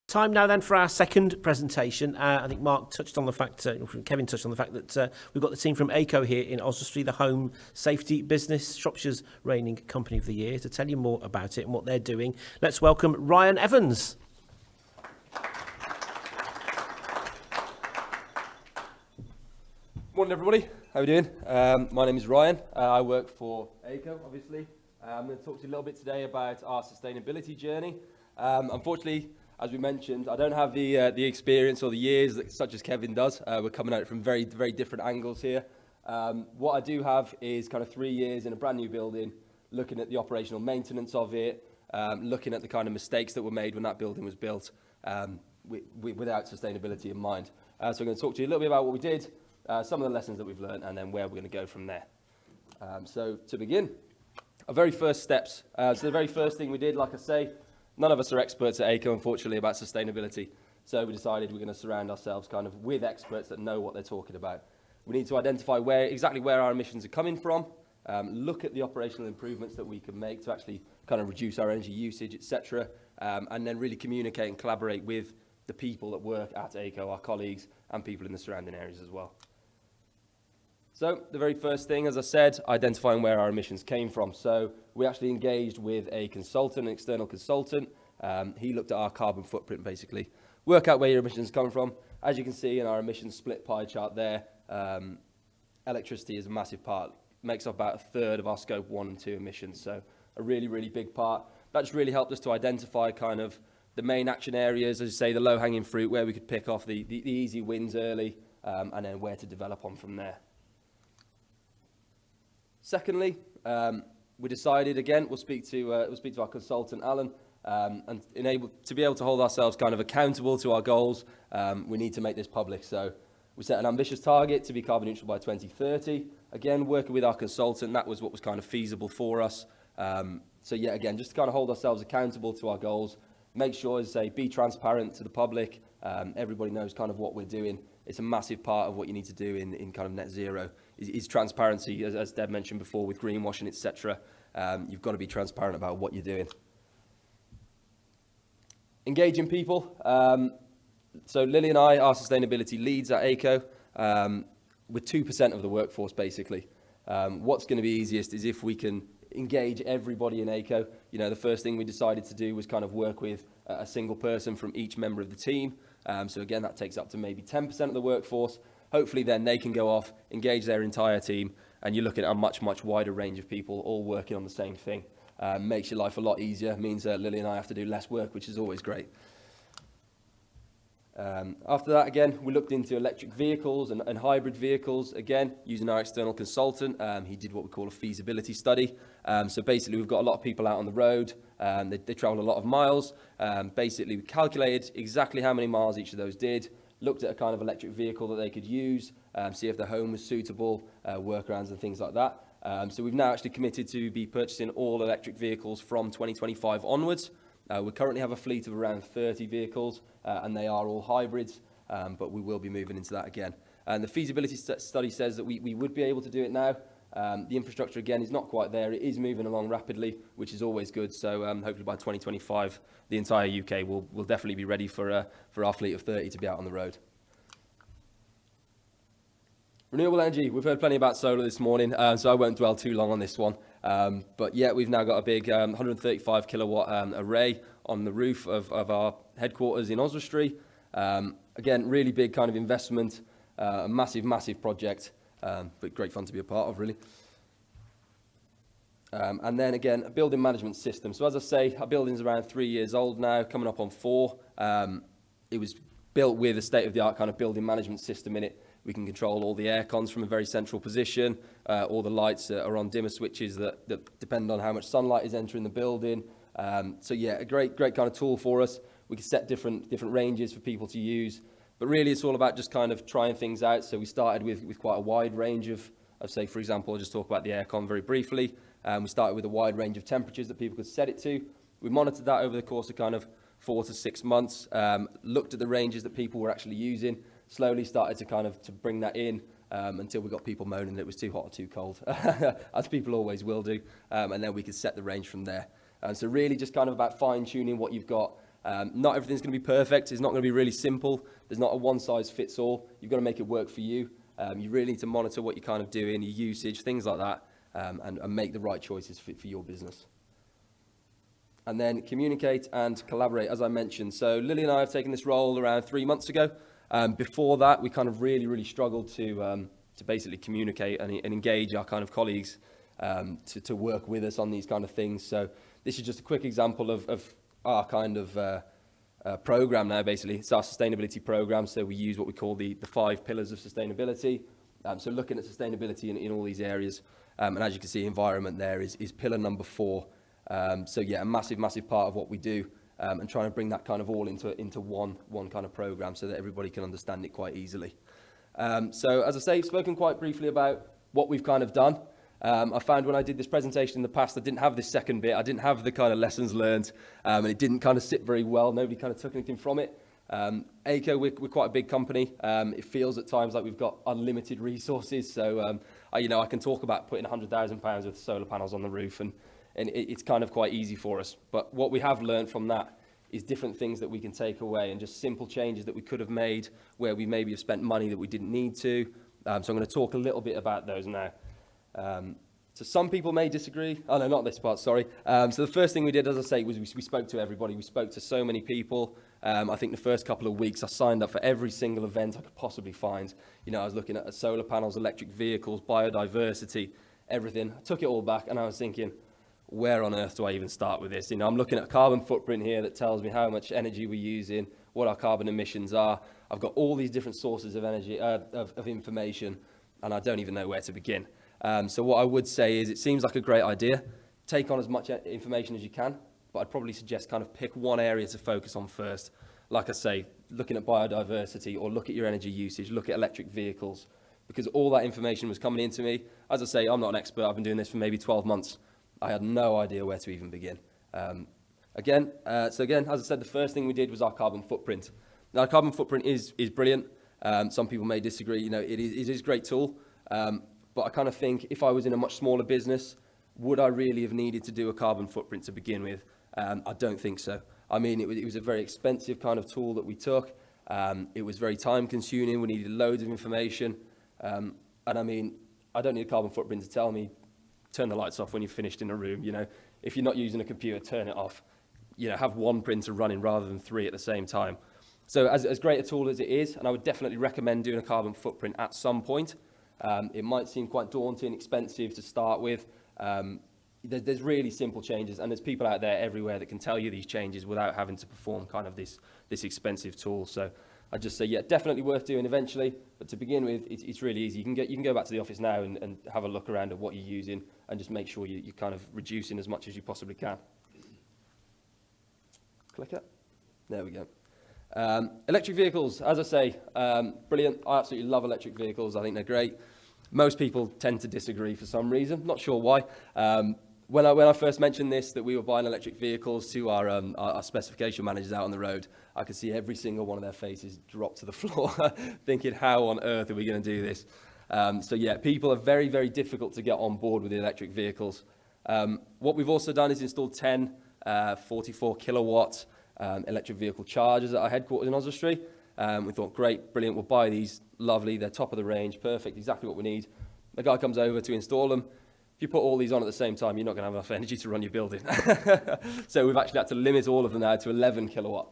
Time now then for our second presentation. I think Mark touched on the fact, Kevin touched on the fact that we've got the team from Aico here in Oswestry, the home safety business, Shropshire's reigning company of the year, to tell you more about it and what they're doing. Let's welcome Ryan Evans. Morning everybody, how are we doing? My name is Ryan, I work for Aico obviously. I'm going to talk to you a little bit today about our sustainability journey. Unfortunately, as we mentioned, I don't have the experience or the years that, such as Kevin does. We're coming at it from very different angles here. What I do have is kind of 3 years in a brand new building, looking at the operational maintenance of it, looking at the kind of mistakes that were made when that building was built without sustainability in mind. So I'm going to talk to you a little bit about what we did, some of the lessons that we've learned, and then where we're going to go from there. So to begin, our very first steps. So the very first thing we did, like I say, none of us are experts at Aico, unfortunately, about sustainability. So we decided we're going to surround ourselves kind of with experts that know what they're talking about. We need to identify exactly where our emissions are coming from, look at the operational improvements that we can make to actually kind of reduce our energy usage, etc., and then really communicate and collaborate with the people that work at Aico, our colleagues, and people in the surrounding areas as well. So the very first thing, as I said, identifying where our emissions came from. So we actually engaged with a consultant, an external consultant. He looked at our carbon footprint, basically. Work out where your emissions come from. As you can see in our emissions split pie chart there, electricity is a massive part. Makes up about a third of our scope 1 and 2 emissions. So a really big part. That just really helped us to identify kind of the main action areas, as you say, the low-hanging fruit, where we could pick off the easy wins early, and then where to develop on from there. Secondly, we decided again we'll speak to our consultant Alan, and to be able to hold ourselves kind of accountable to our goals. We need to make this public. So we set an ambitious target to be carbon neutral by 2030. Again, working with our consultant, that was what was kind of feasible for us. So yeah, again, just to kind of hold ourselves accountable to our goals. Make sure, as I say, be transparent to the public. Everybody knows kind of what we're doing. It's a massive part of what you need to do in kind of net zero is transparency, as Deb mentioned before, with greenwashing, etc. You've got to be transparent about what you're doing. Engaging people. So Lily and I are sustainability leads at Aico, with 2% of the workforce, basically. What's going to be easiest is if we can engage everybody in Aico. You know, the first thing we decided to do was kind of work with a single person from each member of the team. So again, that takes up to maybe 10% of the workforce. Hopefully then they can go off, engage their entire team, and you're looking at a much wider range of people all working on the same thing. Makes your life a lot easier, means that Lily and I have to do less work, which is always great. After that, again, we looked into electric vehicles and hybrid vehicles, again, using our external consultant. He did what we call a feasibility study. So basically, we've got a lot of people out on the road. They travel a lot of miles. Basically, we calculated exactly how many miles each of those did, looked at a kind of electric vehicle that they could use, see if their home was suitable, workarounds and things like that. So we've now actually committed to be purchasing all electric vehicles from 2025 onwards. We currently have a fleet of around 30 vehicles, and they are all hybrids, but we will be moving into that again. And the feasibility study says that we would be able to do it now. The infrastructure, again, is not quite there. It is moving along rapidly, which is always good. So hopefully by 2025, the entire UK will definitely be ready for our fleet of 30 to be out on the road. Renewable energy, we've heard plenty about solar this morning, so I won't dwell too long on this one. But yeah, we've now got a big 135 kilowatt array on the roof of our headquarters in Oswestry. Again, really big kind of investment, a massive project, but great fun to be a part of, really. And then again, a building management system. So as I say, our building's around 3 years old now, coming up on 4. It was built with a state-of-the-art kind of building management system in it. We can control all the air cons from a very central position. All the lights are on dimmer switches that depend on how much sunlight is entering the building. So yeah, a great kind of tool for us. We can set different ranges for people to use. But really, it's all about just kind of trying things out. So we started with quite a wide range of say, for example, I'll just talk about the aircon very briefly. We started with a wide range of temperatures that people could set it to. We monitored that over the course of kind of 4 to 6 months, looked at the ranges that people were actually using, slowly started to bring that in until we got people moaning that it was too hot or too cold, as people always will do, and then we could set the range from there. So really just kind of about fine-tuning what you've got, Not everything's going to be perfect. It's not going to be really simple. There's not a one-size-fits-all. You've got to make it work for you. You really need to monitor what you're kind of doing, your usage, things like that, and make the right choices for your business. And then communicate and collaborate, as I mentioned. So Lily and I have taken this role around 3 months ago. Before that, we kind of really struggled to basically communicate and engage our kind of colleagues to work with us on these kind of things. So this is just a quick example of our kind of program now, basically. It's our sustainability program. So we use what we call the 5 pillars of sustainability. So looking at sustainability in all these areas. And as you can see, environment there is pillar number 4. So yeah, a massive part of what we do, and trying to bring that kind of all into one kind of program so that everybody can understand it quite easily. So as I say, I've spoken quite briefly about what we've kind of done. I found when I did this presentation in the past, I didn't have this second bit. I didn't have the kind of lessons learned, and it didn't kind of sit very well. Nobody kind of took anything from it. Aico, we're quite a big company. It feels at times like we've got unlimited resources. So, I can talk about putting £100,000 worth of solar panels on the roof, and it's kind of quite easy for us. But what we have learned from that is different things that we can take away, and just simple changes that we could have made where we maybe have spent money that we didn't need to. So I'm going to talk a little bit about those now. So some people may disagree. Oh, no, not this part, sorry. So the first thing we did, as I say, was we spoke to everybody. We spoke to so many people. I think the first couple of weeks I signed up for every single event I could possibly find. I was looking at solar panels, electric vehicles, biodiversity, everything. I took it all back and I was thinking, where on earth do I even start with this? I'm looking at a carbon footprint here that tells me how much energy we're using, what our carbon emissions are. I've got all these different sources of energy, of information, and I don't even know where to begin. So what I would say is it seems like a great idea. Take on as much information as you can, but I'd probably suggest kind of pick one area to focus on first. Like I say, looking at biodiversity, or look at your energy usage, look at electric vehicles, because all that information was coming into me. As I say, I'm not an expert. I've been doing this for maybe 12 months. I had no idea where to even begin. Again, as I said, the first thing we did was our carbon footprint. Now, our carbon footprint is brilliant. Some people may disagree. It is a great tool. But I kind of think if I was in a much smaller business, would I really have needed to do a carbon footprint to begin with? I don't think so. I mean, it was a very expensive kind of tool that we took. It was very time consuming. We needed loads of information. And I mean, I don't need a carbon footprint to tell me, turn the lights off when you're finished in a room. If you're not using a computer, turn it off. Have one printer running rather than 3 at the same time. So as great a tool as it is, and I would definitely recommend doing a carbon footprint at some point. It might seem quite daunting, expensive to start with. There's really simple changes, and there's people out there everywhere that can tell you these changes without having to perform kind of this expensive tool. So I'd just say, yeah, definitely worth doing eventually. But to begin with, it's really easy. You can go back to the office now and have a look around at what you're using, and just make sure you're kind of reducing as much as you possibly can. Click it. There we go. Electric vehicles, as I say, brilliant. I absolutely love electric vehicles. I think they're great. Most people tend to disagree for some reason. Not sure why. When I first mentioned this, that we were buying electric vehicles to our specification managers out on the road, I could see every single one of their faces drop to the floor, thinking, how on earth are we going to do this? So yeah, people are very, very difficult to get on board with the electric vehicles. What we've also done is installed 10 44 kilowatt electric vehicle chargers at our headquarters in Oswestry. We thought, great, brilliant, we'll buy these, lovely, they're top of the range, perfect, exactly what we need. The guy comes over to install them. If you put all these on at the same time, you're not going to have enough energy to run your building. So we've actually had to limit all of them now to 11 kilowatt.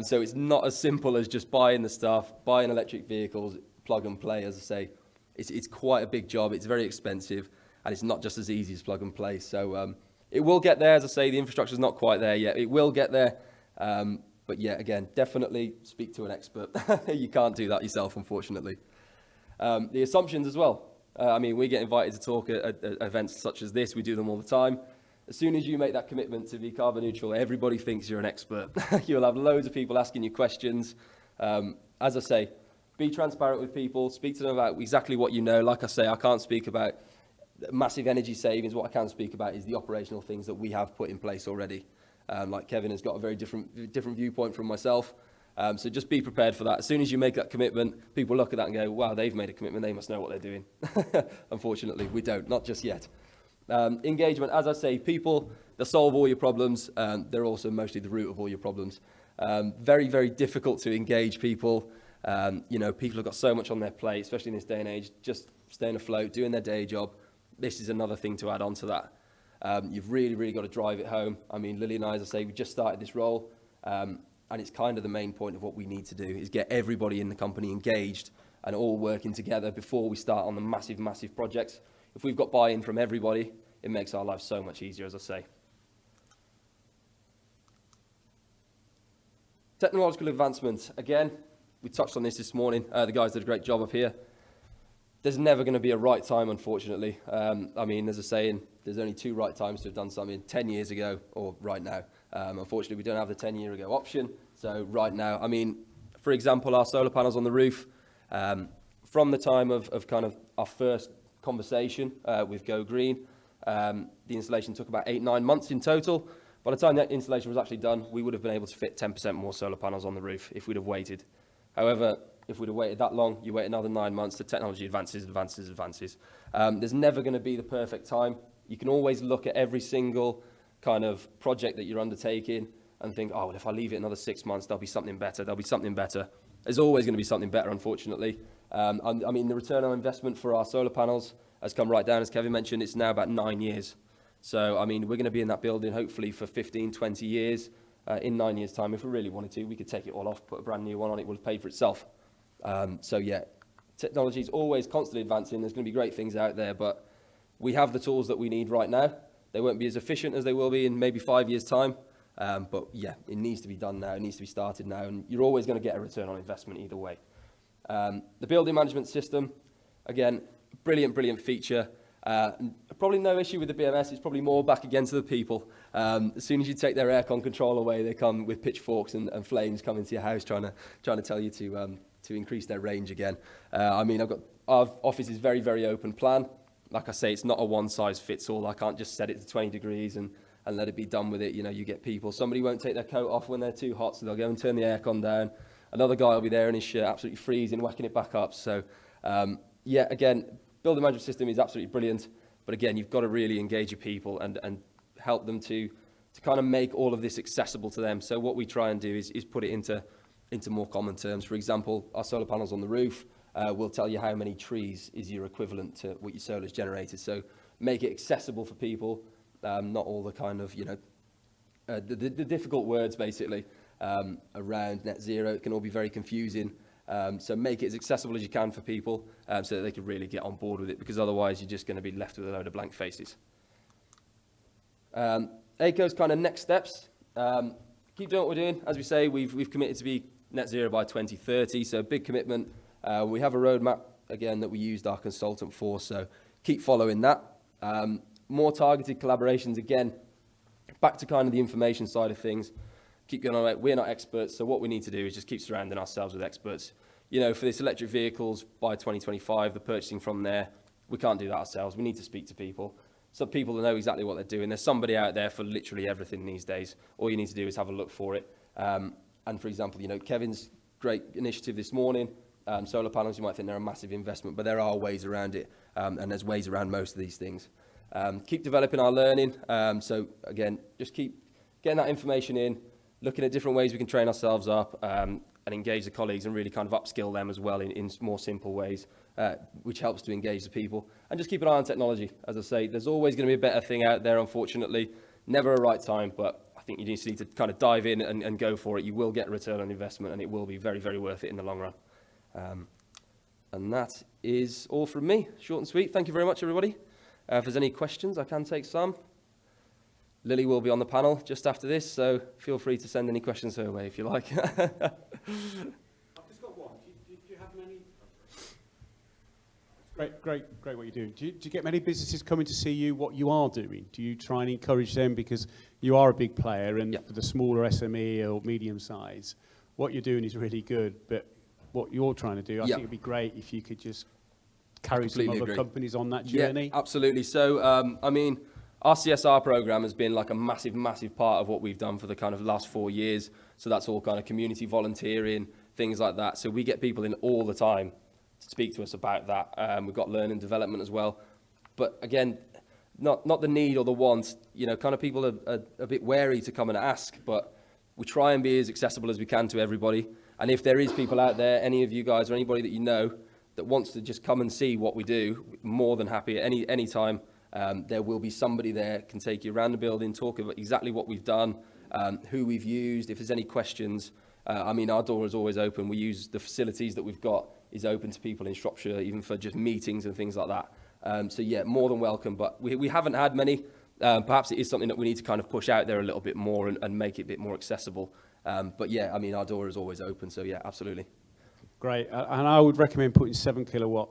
So it's not as simple as just buying the stuff, buying electric vehicles, plug and play, as I say. It's quite a big job, it's very expensive, and it's not just as easy as plug and play. So it will get there, as I say, the infrastructure's not quite there yet. It will get there. But yeah, again, definitely speak to an expert. You can't do that yourself, unfortunately. The assumptions as well. We get invited to talk at events such as this. We do them all the time. As soon as you make that commitment to be carbon neutral, everybody thinks you're an expert. You'll have loads of people asking you questions. As I say, be transparent with people. Speak to them about exactly what you know. Like I say, I can't speak about massive energy savings. What I can speak about is the operational things that we have put in place already. Like Kevin has got a very different viewpoint from myself. So just be prepared for that. As soon as you make that commitment, people look at that and go, wow, they've made a commitment. They must know what they're doing. Unfortunately, we don't, not just yet. Engagement, as I say, people that solve all your problems, they're also mostly the root of all your problems. Very, very difficult to engage people. People have got so much on their plate, especially in this day and age, just staying afloat, doing their day job. This is another thing to add on to that. You've really, really got to drive it home. I mean, Lily and I, as I say, we just started this role, and it's kind of the main point of what we need to do is get everybody in the company engaged and all working together before we start on the massive, massive projects. If we've got buy-in from everybody, it makes our lives so much easier, as I say. Technological advancement. Again, we touched on this morning. The guys did a great job up here. There's never going to be a right time, unfortunately. There's a saying, there's only two right times to have done something, 10 years ago or right now. Unfortunately, we don't have the 10-year ago option. So right now, for example, our solar panels on the roof, from the time of kind of our first conversation with Go Green, the installation took about 8-9 months in total. By the time that installation was actually done, we would have been able to fit 10% more solar panels on the roof if we'd have waited. However, if we'd have waited that long, you wait another 9 months, the technology advances. There's never going to be the perfect time. You can always look at every single kind of project that you're undertaking and think, oh, well, if I leave it another 6 months, there'll be something better. There's always going to be something better, unfortunately. The return on investment for our solar panels has come right down, as Kevin mentioned. It's now about 9 years. So, we're going to be in that building hopefully for 15, 20 years. In 9 years' time, if we really wanted to, we could take it all off, put a brand new one on, it would have paid for itself. Technology is always constantly advancing. There's going to be great things out there, but we have the tools that we need right now. They won't be as efficient as they will be in maybe 5 years' time. It needs to be done now. It needs to be started now, and you're always going to get a return on investment either way. The building management system, again, brilliant feature. Probably no issue with the BMS. It's probably more back again to the people. As soon as you take their aircon control away, they come with pitchforks and flames coming to your house trying to tell you to increase their range again. Our office is very, very open plan. Like I say, it's not a one-size-fits-all. I can't just set it to 20 degrees and let it be done with it. You get people. Somebody won't take their coat off when they're too hot, so they'll go and turn the aircon down. Another guy will be there in his shirt, absolutely freezing, whacking it back up. So, again, building management system is absolutely brilliant. But again, you've got to really engage your people and help them to kind of make all of this accessible to them. So what we try and do is put it into more common terms. For example, our solar panels on the roof will tell you how many trees is your equivalent to what your solar's generated. So make it accessible for people, not all the kind of, the difficult words basically around net zero. It can all be very confusing. So make it as accessible as you can for people so that they can really get on board with it, because otherwise you're just going to be left with a load of blank faces. Aico's kind of next steps. Keep doing what we're doing. As we say, we've committed to be net zero by 2030, so big commitment. We have a roadmap, again, that we used our consultant for, so keep following that. More targeted collaborations, again, back to kind of the information side of things. Keep going on. We're not experts, so what we need to do is just keep surrounding ourselves with experts. For this electric vehicles by 2025, the purchasing from there, we can't do that ourselves. We need to speak to people. Some people that know exactly what they're doing. There's somebody out there for literally everything these days. All you need to do is have a look for it. And for example, Kevin's great initiative this morning, solar panels, you might think they're a massive investment, but there are ways around it, and there's ways around most of these things. Keep developing our learning. So again, just keep getting that information in, looking at different ways we can train ourselves up and engage the colleagues and really kind of upskill them as well in more simple ways, which helps to engage the people. And just keep an eye on technology. As I say, there's always going to be a better thing out there, unfortunately. Never a right time, but I think you just need to kind of dive in and go for it. You will get a return on investment, and it will be very, very worth it in the long run. And that is all from me. Short and sweet. Thank you very much, everybody. If there's any questions, I can take some. Lily will be on the panel just after this, so feel free to send any questions her way if you like. I've just got one. Do you have many? Great what you're doing. Do you get many businesses coming to see you what you are doing? Do you try and encourage them, because you are a big player, and for the smaller SME or medium size, what you're doing is really good, but what you're trying to do, I think it'd be great if you could just carry some other companies on that journey. Yeah, absolutely. So, our CSR program has been like a massive, massive part of what we've done for the kind of last 4 years. So that's all kind of community volunteering, things like that. So we get people in all the time to speak to us about that. We've got learning and development as well. But again, not the need or the want. You know, kind of people are a bit wary to come and ask, but we try and be as accessible as we can to everybody. And if there is people out there, any of you guys or anybody that you know that wants to just come and see what we do, more than happy at any time. There will be somebody there can take you around the building, talk about exactly what we've done, who we've used. If there's any questions, I mean, our door is always open. We use the facilities that we've got is open to people in Shropshire, even for just meetings and things like that. So yeah, more than welcome. But we haven't had many. Perhaps it is something that we need to kind of push out there a little bit more and make it a bit more accessible. But yeah, I mean, our door is always open. So yeah, absolutely. Great. And I would recommend putting 7 kilowatt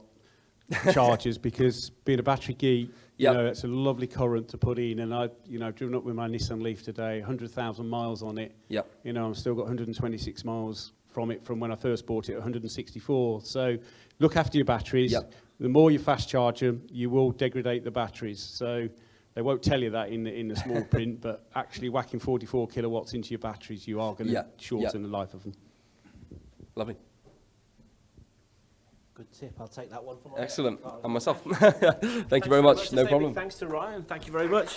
chargers because being a battery geek, you know, it's a lovely current to put in. And I, you know, driven up with my Nissan Leaf today, 100,000 miles on it. Yep. You know, I've still got 126 miles from it from when I first bought it, 164. So look after your batteries. Yep. The more you fast charge them, you will degrade the batteries. So they won't tell you that in the small print, but actually whacking 44 kilowatts into your batteries, you are going to shorten the life of them. Lovely. Good tip. I'll take that one from Excellent. And myself. Thank you very much. No problem. Thanks to Ryan. Thank you very much.